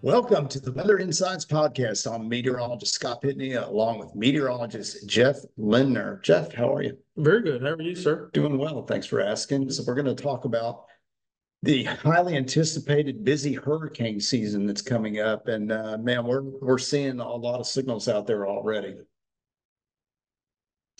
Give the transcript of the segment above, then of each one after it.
Welcome to the Weather Insights Podcast. I'm meteorologist Scott Pitney, along with meteorologist Jeff Lindner. Jeff, how are you? Very good. How are you, sir? Doing well. Thanks for asking. So we're going to talk about the highly anticipated busy hurricane season that's coming up, and man, we're seeing a lot of signals out there already.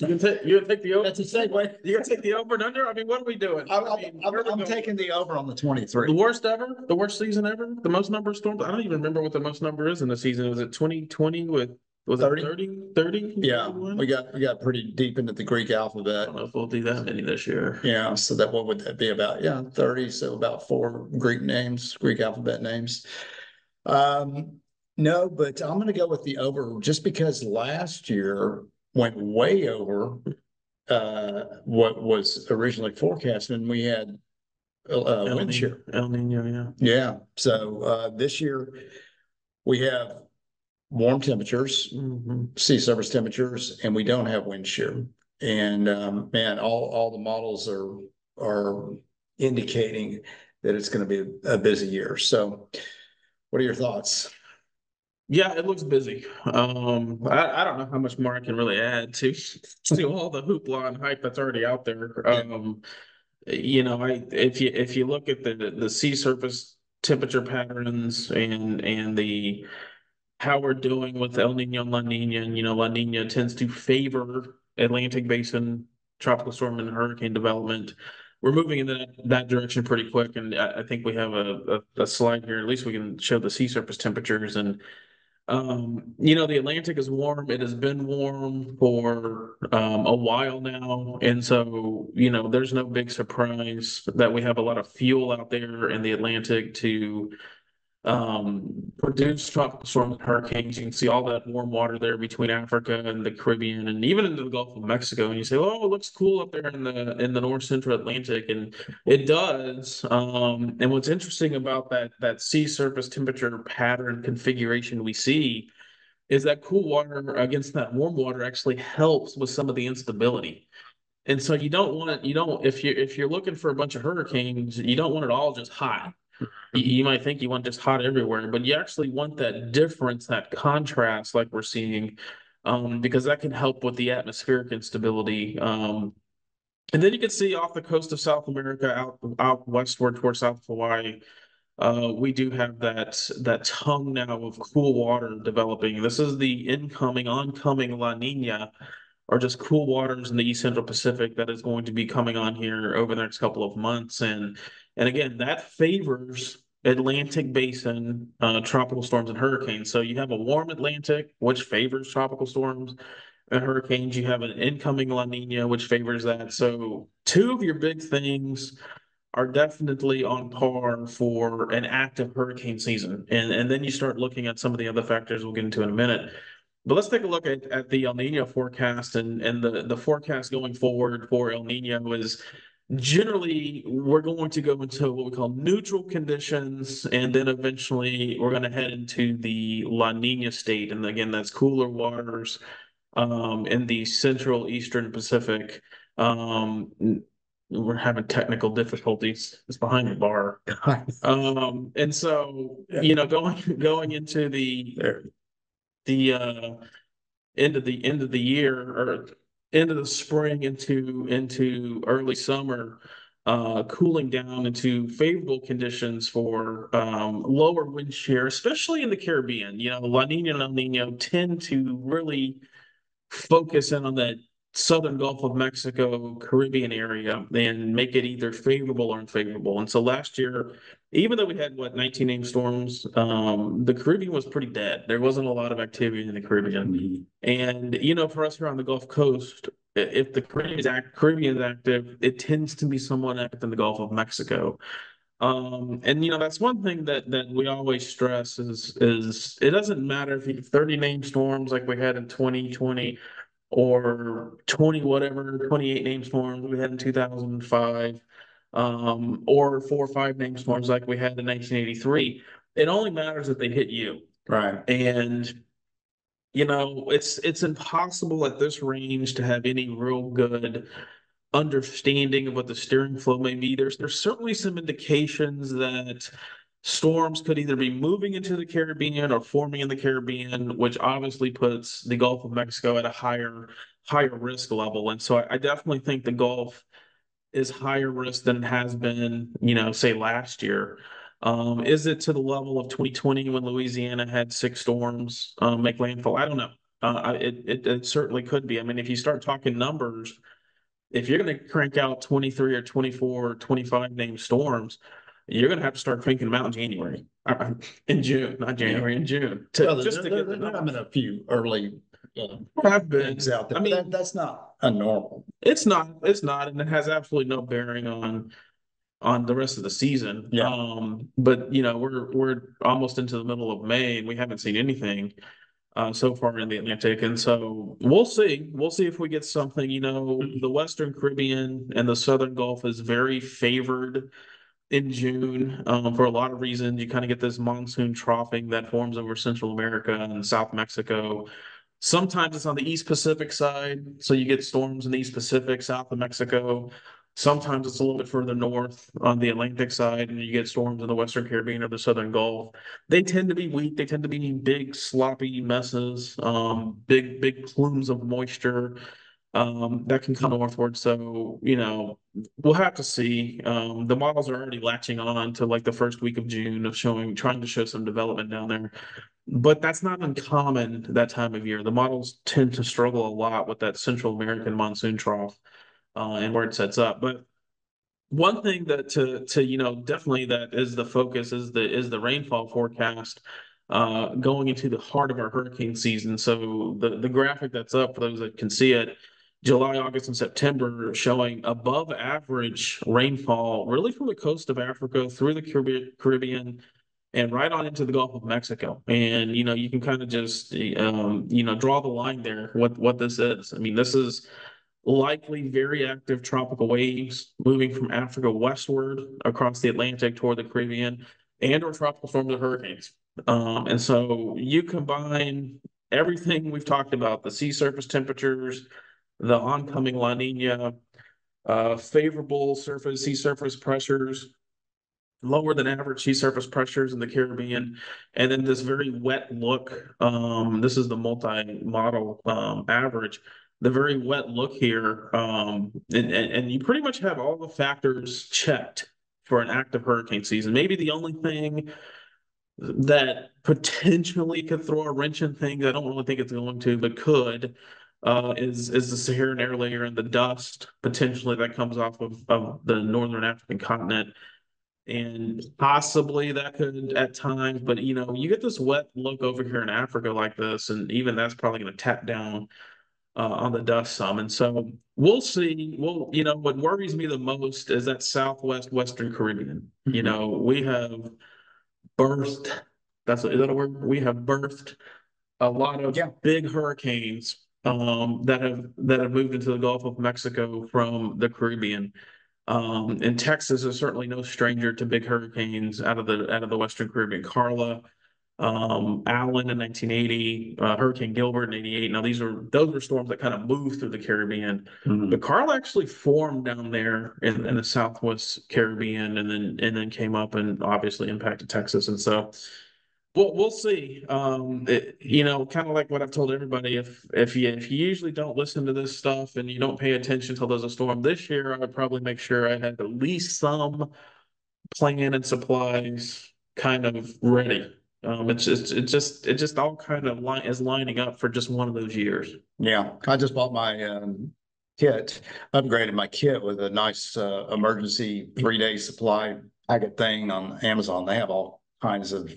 You gonna take the over? That's a segue. You gonna take the over and under? I mean, what are we doing? I'm taking the over on the 23. The worst ever, the worst season ever, the most number of storms. I don't even remember what the most number is in the season. Was it 2020 with was 30? it 30? 30? Yeah, 31? we got pretty deep into the Greek I alphabet. don't know if we'll do that many this year. Yeah, so that what would that be about? Yeah, 30, so about four Greek names, Greek alphabet names. Um, no, but I'm going to go with the over just because last year went way over what was originally forecasted, and we had wind shear. El Nino, yeah. Yeah, so this year we have warm temperatures, sea surface temperatures, and we don't have wind shear. And man, all the models are indicating that it's going to be a busy year. So, what are your thoughts? Yeah, it looks busy. I don't know how much more I can really add to all the hoopla and hype that's already out there. I if you look at the sea surface temperature patterns and the how we're doing with El Nino and La Nina, and La Nina tends to favor Atlantic Basin tropical storm and hurricane development. We're moving in that direction pretty quick, and I think we have a slide here. At least we can show the sea surface temperatures and the Atlantic is warm. It has been warm for a while now. And so, there's no big surprise that we have a lot of fuel out there in the Atlantic to produce tropical storms and hurricanes. You can see all that warm water there between Africa and the Caribbean and even into the Gulf of Mexico. And you say, oh, it looks cool up there in the North Central Atlantic. And it does. And what's interesting about that sea surface temperature pattern configuration we see is that cool water against that warm water actually helps with some of the instability. And so if you're looking for a bunch of hurricanes, you don't want it all just hot. You might think you want just hot everywhere, but you actually want that difference, that contrast, like we're seeing, because that can help with the atmospheric instability. And then you can see off the coast of South America, out westward towards South Hawaii, we do have that tongue now of cool water developing. This is the oncoming La Nina, or just cool waters in the East Central Pacific that is going to be coming on here over the next couple of months. And again, that favors Atlantic Basin tropical storms and hurricanes. So you have a warm Atlantic, which favors tropical storms and hurricanes. You have an incoming La Nina, which favors that. So two of your big things are definitely on par for an active hurricane season. And then you start looking at some of the other factors we'll get into in a minute. But let's take a look at the El Nino forecast and the forecast going forward for El Nino is generally we're going to go into what we call neutral conditions, and then eventually we're going to head into the La Nina state. And again, that's cooler waters in the central eastern Pacific. We're having technical difficulties. It's behind the bar. And so, going into the end of the year or end of the spring into early summer, cooling down into favorable conditions for lower wind shear, especially in the Caribbean. La Nina and El Nino tend to really focus in on that southern Gulf of Mexico, Caribbean area, and make it either favorable or unfavorable. And so last year, even though we had 19 named storms, the Caribbean was pretty dead. There wasn't a lot of activity in the Caribbean. And for us here on the Gulf Coast, if the Caribbean is active, it tends to be somewhat active in the Gulf of Mexico. And that's one thing that we always stress is it doesn't matter if you have 30 named storms like we had in 2020 or 20 whatever 28 name storms we had in 2005, or 4 or 5 name storms like we had in 1983. It only matters if they hit you. Right. And it's impossible at this range to have any real good understanding of what the steering flow may be. There's certainly some indications that storms could either be moving into the Caribbean or forming in the Caribbean, which obviously puts the Gulf of Mexico at a higher risk level. And so I definitely think the Gulf is higher risk than it has been, say last year. Is it to the level of 2020 when Louisiana had six storms make landfall? I don't know. It certainly could be. I mean, if you start talking numbers, if you're going to crank out 23 or 24 or 25 named storms, you're going to have to start cranking them out in January, in June, not Yeah. January, in June, Well, just to get the there have been numbers. a few early Have been. things out there, I but mean, that's not a normal. it's not, and it has absolutely no bearing on the rest of the season. Yeah. But we're almost into the middle of May and we haven't seen anything so far in the Atlantic, and so we'll see. We'll see if we get something. The Western Caribbean and the Southern Gulf is very favored in June for a lot of reasons. You kind of get this monsoon troughing that forms over Central America and South Mexico. Sometimes it's on the East Pacific side, so you get storms in the East Pacific, south of Mexico. Sometimes it's a little bit further north on the Atlantic side, and you get storms in the Western Caribbean or the Southern Gulf. They tend to be weak. They tend to be big, sloppy messes, big plumes of moisture that can come northward. So, we'll have to see. The models are already latching on to like the first week of June of trying to show some development down there. But that's not uncommon that time of year. The models tend to struggle a lot with that Central American monsoon trough and where it sets up. But one thing that to definitely that is the focus is the rainfall forecast going into the heart of our hurricane season. So the graphic that's up for those that can see it, July, August, and September showing above average rainfall, really from the coast of Africa through the Caribbean and right on into the Gulf of Mexico. And you can kind of just draw the line there what this is. I mean, this is likely very active tropical waves moving from Africa westward across the Atlantic toward the Caribbean and or tropical storms and hurricanes. And so you combine everything we've talked about, the sea surface temperatures, the oncoming La Nina, favorable sea surface pressures, lower than average sea surface pressures in the Caribbean, and then this very wet look. This is the multi-model average. The very wet look here, and you pretty much have all the factors checked for an active hurricane season. Maybe the only thing that potentially could throw a wrench in things, I don't really think it's going to, but could, is the Saharan air layer and the dust potentially that comes off of the northern African continent and possibly that could at times, but you get this wet look over here in Africa like this, and even that's probably going to tap down on the dust some. And so we'll see. Well, what worries me the most is that Southwest Western Caribbean. We have birthed. Is that a word? We have birthed a lot of Yeah. big hurricanes that have moved into the Gulf of Mexico from the Caribbean. And Texas is certainly no stranger to big hurricanes out of the Western Caribbean. Carla, Allen in 1980, Hurricane Gilbert in 88. Now those were storms that kind of moved through the Caribbean, but Carla actually formed down there in the Southwest Caribbean, and then came up and obviously impacted Texas. And so we'll see. Kind of like what I've told everybody. If you usually don't listen to this stuff and you don't pay attention until there's a storm this year, I would probably make sure I had at least some plan and supplies kind of ready. It just all kind of is lining up for just one of those years. Yeah, I just bought my kit, upgraded my kit with a nice emergency 3 day supply packet thing on Amazon. They have all kinds of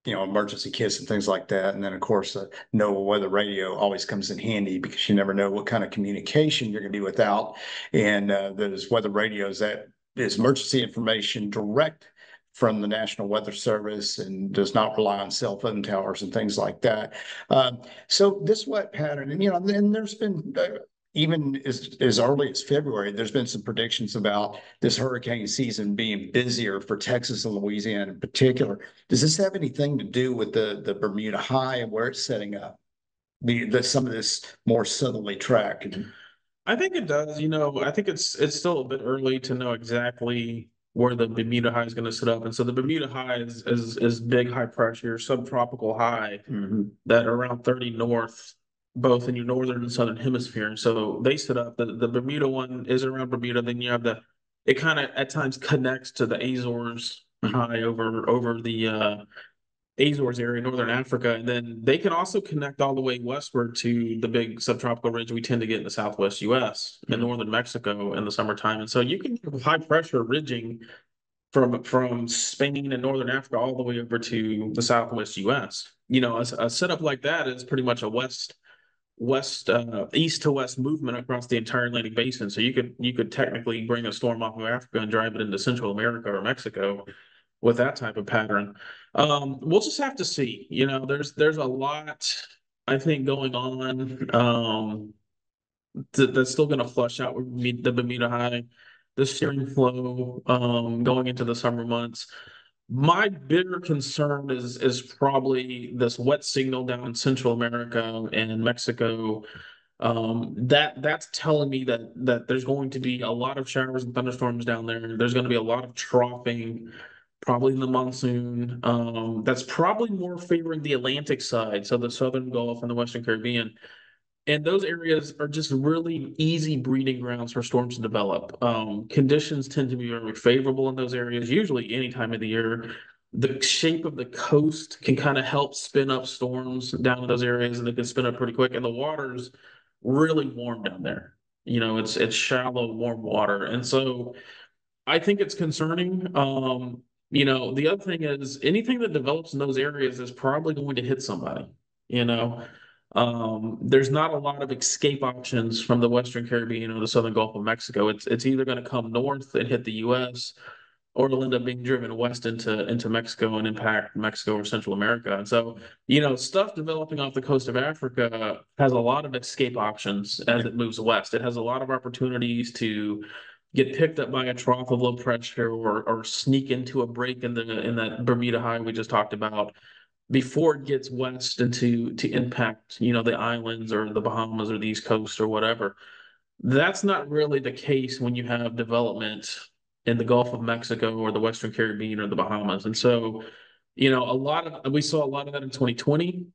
emergency kits and things like that. And then, of course, NOAA weather radio always comes in handy because you never know what kind of communication you're going to be without. And those weather radios, that is emergency information direct from the National Weather Service and does not rely on cell phone towers and things like that. So this wet pattern, and there's been even as early as February, there's been some predictions about this hurricane season being busier for Texas and Louisiana in particular. Does this have anything to do with the Bermuda High and where it's setting up? Some of this more southerly track. I think it does. I think it's still a bit early to know exactly where the Bermuda high is going to sit up. And so the Bermuda high is big high pressure, subtropical high that are around 30 north, both in your northern and southern hemisphere. And so they sit up. The Bermuda one is around Bermuda. Then you have it kind of at times connects to the Azores high over the Azores area, northern Africa, and then they can also connect all the way westward to the big subtropical ridge we tend to get in the southwest U.S. and northern Mexico in the summertime. And so you can have high pressure ridging from Spain and northern Africa all the way over to the southwest U.S. You know, a setup like that is pretty much a east to west movement across the entire Atlantic basin. So you could technically bring a storm off of Africa and drive it into Central America or Mexico with that type of pattern. We'll just have to see. You know, there's a lot I think going on that's still going to flush out with the Bermuda High, the steering flow going into the summer months. My bigger concern is probably this wet signal down in Central America and Mexico. That's telling me that there's going to be a lot of showers and thunderstorms down there. There's going to be a lot of troughing, probably in the monsoon. That's probably more favoring the Atlantic side, so the Southern Gulf and the Western Caribbean. And those areas are just really easy breeding grounds for storms to develop. Conditions tend to be very favorable in those areas, usually any time of the year. The shape of the coast can kind of help spin up storms down in those areas, and they can spin up pretty quick. And the water's really warm down there. You know, it's shallow, warm water. And so I think it's concerning. You know, the other thing is anything that develops in those areas is probably going to hit somebody, you know. There's not a lot of escape options from the Western Caribbean or the Southern Gulf of Mexico. It's either going to come north and hit the US or it'll end up being driven west into Mexico and impact Mexico or Central America. And so, you know, stuff developing off the coast of Africa has a lot of escape options as it moves west. It has a lot of opportunities to get picked up by a trough of low pressure or sneak into a break in that Bermuda High we just talked about before it gets west into to impact, you know, the islands or the Bahamas or the East Coast or whatever. That's not really the case when you have development in the Gulf of Mexico or the Western Caribbean or the Bahamas. And so, you know, we saw a lot of that in 2020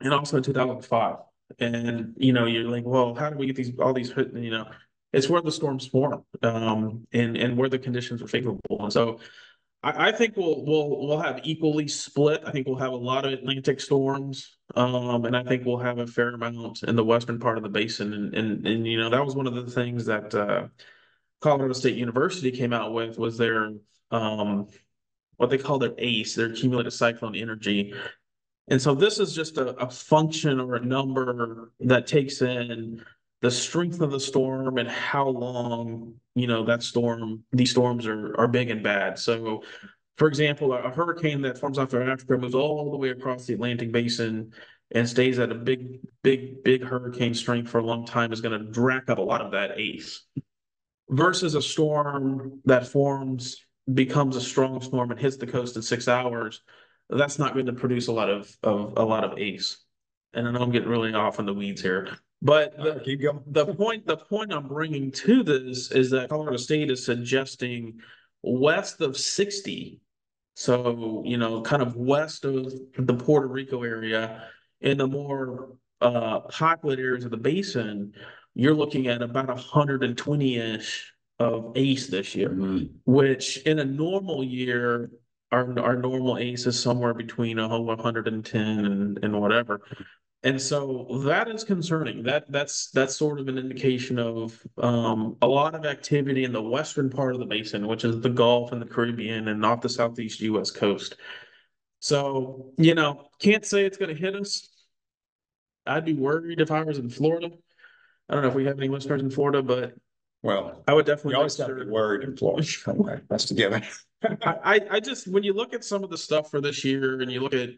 and also in 2005. And, you know, you're like, well, how do we get all these, you know, it's where the storms form, and where the conditions are favorable. And so I think we'll have equally split. I think we'll have a lot of Atlantic storms, and I think we'll have a fair amount in the western part of the basin. And you know that was one of the things that Colorado State University came out with was their what they call their ACE, their cumulative cyclone energy. And so this is just a function or a number that takes in the strength of the storm and how long, you know, these storms are big and bad. So, for example, a hurricane that forms off of Africa moves all the way across the Atlantic basin and stays at a big hurricane strength for a long time is going to rack up a lot of that ACE versus a storm that forms, becomes a strong storm and hits the coast in 6 hours. That's not going to produce a lot of ACE. And I know I'm getting really off in the weeds here, but Keep going. the point I'm bringing to this is that Colorado State is suggesting west of 60, so you know, kind of west of the Puerto Rico area, in the more populated areas of the basin, you're looking at about 120-ish of ACE this year, which in a normal year, our normal ACE is somewhere between 110 and whatever. And so that is concerning. That's sort of an indication of a lot of activity in the western part of the basin, which is the Gulf and the Caribbean and not the southeast U.S. coast. So, you know, can't say it's going to hit us. I'd be worried if I was in Florida. I don't know if we have any listeners in Florida, but Well, I would definitely you always have to be worried in Florida. That's a given. I just when you look at some of the stuff for this year and you look at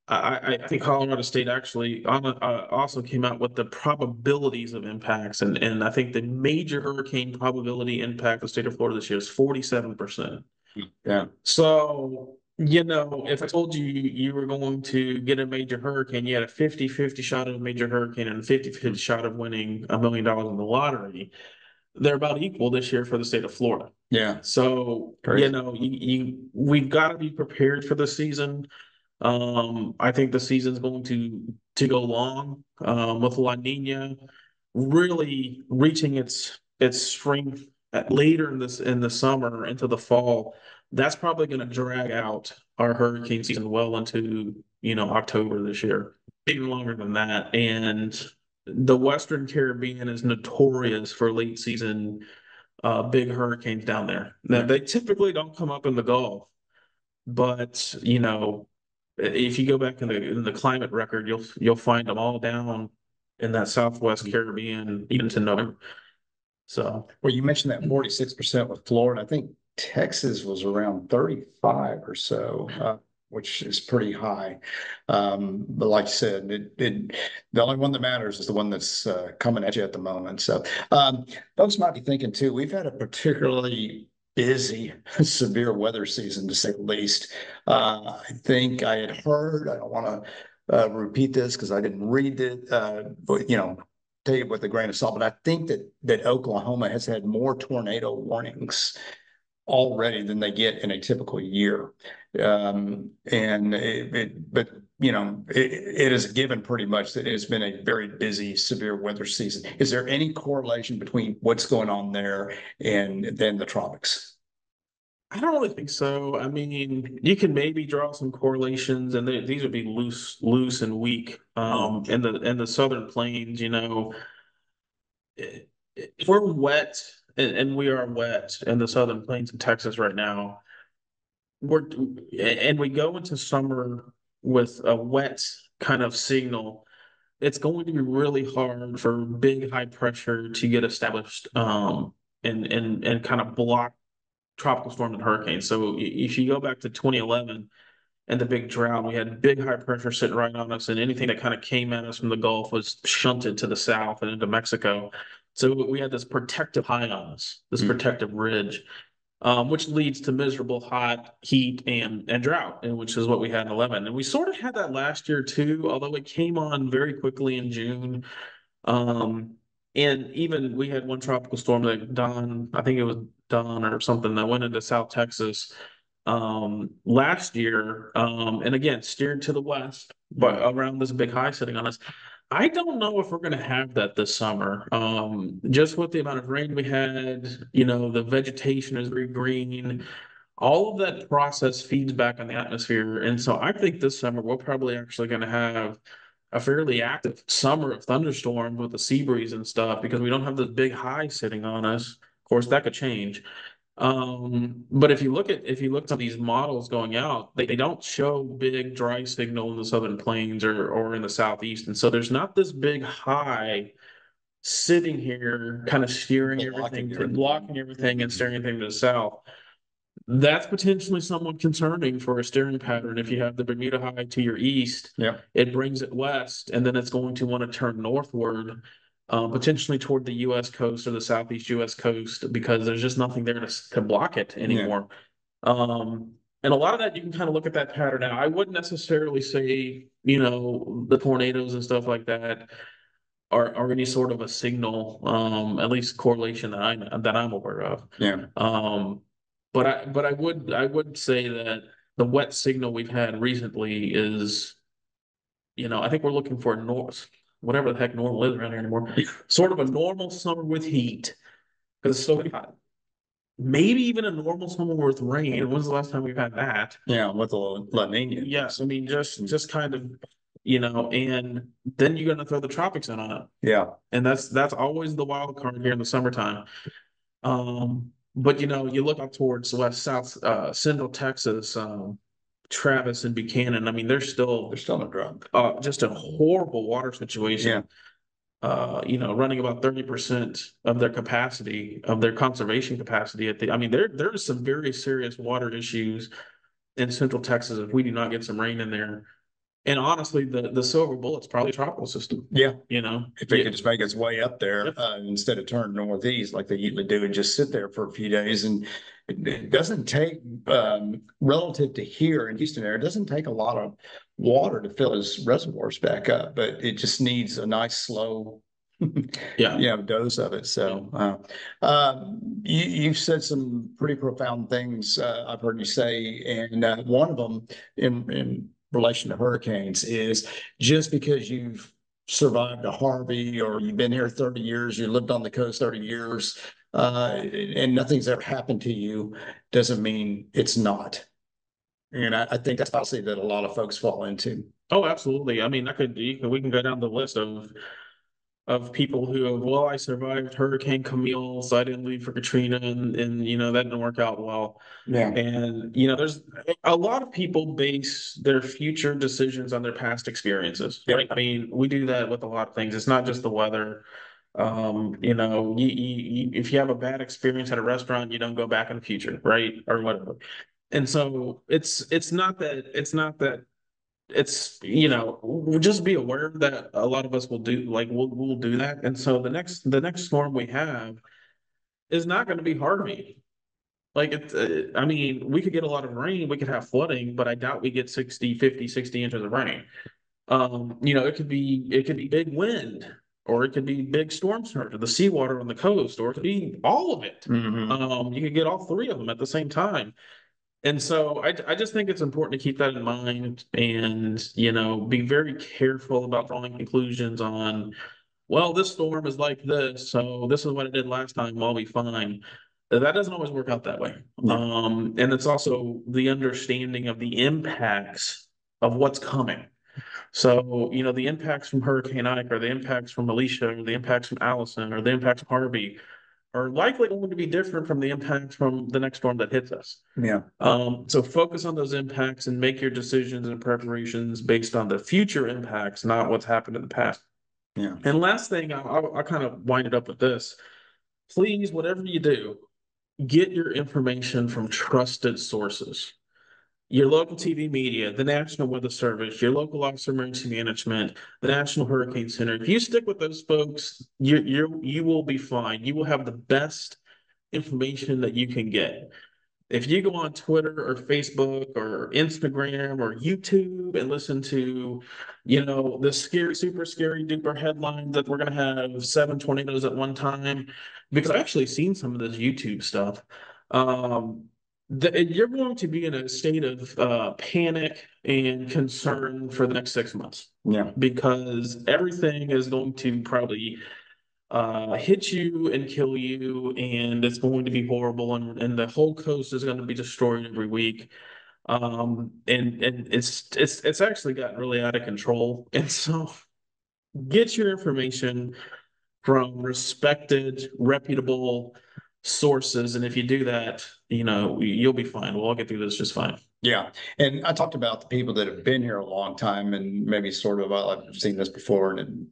I think Colorado State actually also came out with the probabilities of impacts, and I think the major hurricane probability impact the state of Florida this year is 47%. Yeah. So, you know, if I told you you were going to get a major hurricane, you had a 50-50 shot of a major hurricane and a 50-50 shot of winning $1 million in the lottery. they're about equal this year for the state of Florida. Yeah, So, crazy. we've got to be prepared for the season. I think the season's going to go long, with La Nina really reaching its strength later in the summer into the fall. That's probably going to drag out our hurricane season well into, October this year, even longer than that. And the Western Caribbean is notorious for late season big hurricanes down there. Now, Yeah. they typically don't come up in the Gulf, but if you go back in the climate record, you'll find them all down in that Southwest Caribbean, even to November. So, Well, you mentioned that 46% with Florida. I think Texas was around 35 or so, which is pretty high. But like you said, the only one that matters is the one that's coming at you at the moment. So, folks might be thinking too, we've had a particularly busy, severe weather season to say the least. I think I had heard, I don't want to repeat this because I didn't read it, but take it with a grain of salt, but I think that Oklahoma has had more tornado warnings already than they get in a typical year. But it is given pretty much that it's been a very busy, severe weather season. Is there any correlation between what's going on there and then the tropics? I don't really think so. I mean, you can maybe draw some correlations, and these would be loose and weak. In the southern plains, if we're wet, and we are wet in the southern plains of Texas right now, we're and we go into summer with a wet kind of signal. It's going to be really hard for big high pressure to get established, and kind of block tropical storms and hurricanes. So if you go back to 2011 and the big drought, we had big high pressure sitting right on us, and anything that kind of came at us from the Gulf was shunted to the south and into Mexico. So we had this protective high on us, this Mm. protective ridge, which leads to miserable hot heat and drought, and which is what we had in 11. And we sort of had that last year too, although it came on very quickly in June. Um, and even we had one tropical storm that Don, I think it was Don or something, that went into South Texas last year, and again steered to the west, but around this big high sitting on us. I don't know if we're going to have that this summer. Just with the amount of rain we had, the vegetation is very green. All of that process feeds back on the atmosphere, and so I think this summer we're probably actually going to have a fairly active summer of thunderstorms with the sea breeze and stuff because we don't have this big high sitting on us. Of course, that could change. But if you look at these models going out, they don't show big dry signal in the southern plains or in the southeast. And so there's not this big high sitting here kind of steering Blocking everything, everything. blocking everything and steering everything to the south. That's potentially somewhat concerning for a steering pattern. If you have the Bermuda High to your east, Yeah. it brings it west, and then it's going to want to turn northward, potentially toward the U.S. coast or the southeast U.S. coast, because there's just nothing there to block it Yeah. anymore. And a lot of that you can kind of look at that pattern now. I wouldn't necessarily say, the tornadoes and stuff like that are any sort of a signal, at least correlation that I'm aware of. Yeah. But I would say that the wet signal we've had recently is, I think we're looking for a north, whatever the heck normal is around here anymore. Sort of a normal summer with heat because it's so hot. Maybe even a normal summer with rain. When's the last time we've had that? Yeah. With the La Nina. Yes, I mean just kind of, and then you're gonna throw the tropics in on it. Yeah. And that's always the wild card here in the summertime. But you look up towards west south central Texas, Travis and Buchanan. I mean, They're still in a drug. just a horrible water situation. Running about 30% of their capacity, of their conservation capacity I mean, there's some very serious water issues in central Texas if we do not get some rain in there. And honestly, the silver bullet's probably a tropical system. Yeah. If it Yeah. could just make its way up there, Yep. instead of turning northeast like they usually do and just sit there for a few days. And it doesn't take, relative to here in Houston area, it doesn't take a lot of water to fill his reservoirs back up, but it just needs a nice slow Yeah. Dose of it. Yeah. So, you've said some pretty profound things, I've heard you say, and one of them in relation to hurricanes is just because you've survived a Harvey or you've been here 30 years, you lived on the coast 30 years, and nothing's ever happened to you, doesn't mean it's not. And I think that's policy that a lot of folks fall into. Oh, absolutely. I mean, we can go down the list of people who have, well, I survived Hurricane Camille, so I didn't leave for Katrina, and that didn't work out well. Yeah. And there's a lot of people base their future decisions on their past experiences, Yep. right? I mean, we do that with a lot of things. It's not just the weather. If you have a bad experience at a restaurant, you don't go back in the future, right? Or whatever. And so it's not that we'll just be aware that a lot of us will do like we'll do that. And so the next storm we have is not going to be Harvey. Like I mean, we could get a lot of rain, we could have flooding, but I doubt we get 60, 50, 60 inches of rain. It could be big wind, or it could be big storm surge, or the seawater on the coast, or it could be all of it. Hmm. You could get all three of them at the same time. And so I just think it's important to keep that in mind and, be very careful about drawing conclusions on, well, this storm is like this, so this is what it did last time, we'll be fine. That doesn't always work out that way. Yeah. And it's also the understanding of the impacts of what's coming. So, the impacts from Hurricane Ike, or the impacts from Alicia, or the impacts from Allison, or the impacts from Harvey are likely going to be different from the impacts from the next storm that hits us. Yeah. So focus on those impacts and make your decisions and preparations based on the future impacts, not what's happened in the past. Yeah. And last thing, I'll kind of wind it up with this. Please, whatever you do, get your information from trusted sources. Your local TV media, the National Weather Service, your local Office of Emergency Management, the National Hurricane Center. If you stick with those folks, you will be fine. You will have the best information that you can get. If you go on Twitter or Facebook or Instagram or YouTube and listen to, the scary, super scary duper headlines that we're going to have 7 tornadoes at one time, because I've actually seen some of this YouTube stuff. Um, you're going to be in a state of panic and concern for the next 6 months, Yeah. because everything is going to probably hit you and kill you, and it's going to be horrible, and the whole coast is going to be destroyed every week. And it's actually gotten really out of control. And so get your information from respected, reputable sources. And if you do that, you'll be fine. We'll all get through this just fine. Yeah. And I talked about the people that have been here a long time and maybe sort of, well, I've seen this before, and,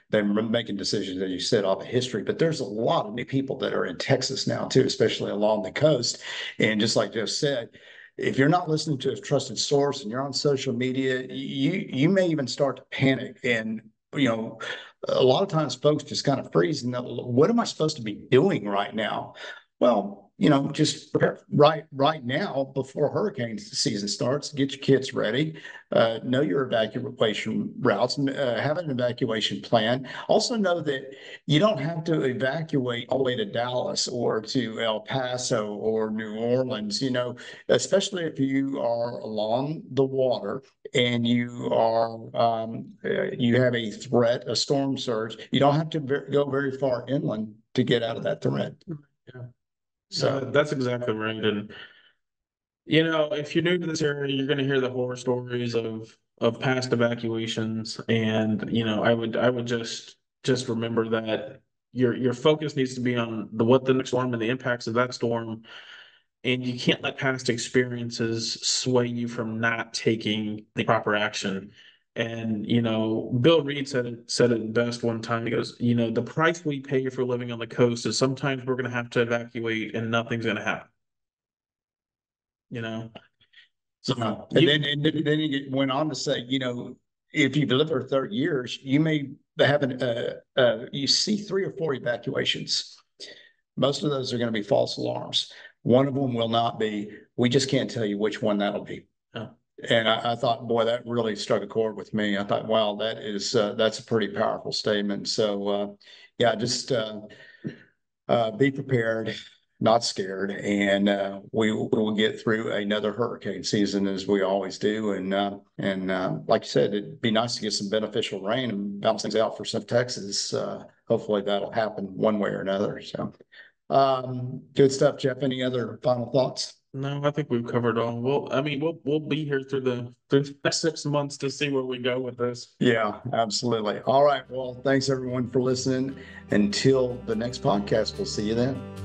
they're making decisions, as you said, off of history. But there's a lot of new people that are in Texas now, too, especially along the coast. And just like Jeff said, if you're not listening to a trusted source and you're on social media, you may even start to panic. And, a lot of times folks just kind of freeze and what am I supposed to be doing right now? Well, just prepare right now before hurricane season starts. Get your kits ready. Know your evacuation routes. Have an evacuation plan. Also know that you don't have to evacuate all the way to Dallas or to El Paso or New Orleans. Especially if you are along the water and you have a threat, a storm surge. You don't have to go very far inland to get out of that threat. Yeah. So That's exactly right. And if you're new to this area, you're going to hear the horror stories of past evacuations, and I would just remember that your focus needs to be on what the next storm and the impacts of that storm, and you can't let past experiences sway you from not taking the proper action. And Bill Reed said it best one time. He goes, the price we pay for living on the coast is sometimes we're going to have to evacuate and nothing's going to happen. You know, so and then he went on to say, if you've lived for 30 years, you may have you see 3 or 4 evacuations. Most of those are going to be false alarms. One of them will not be. We just can't tell you which one that'll be. yeah. And I thought, boy, that really struck a chord with me. I thought, wow, that's a pretty powerful statement. So yeah, just be prepared, not scared, and we will get through another hurricane season as we always do. And like you said, it'd be nice to get some beneficial rain and bounce things out for some Texas. Hopefully that'll happen one way or another. So good stuff, Jeff. Any other final thoughts? No, I think we've covered all. Well, I mean, we'll be here through the next 6 months to see where we go with this. Yeah, absolutely. All right. Well, thanks everyone for listening. Until the next podcast, we'll see you then.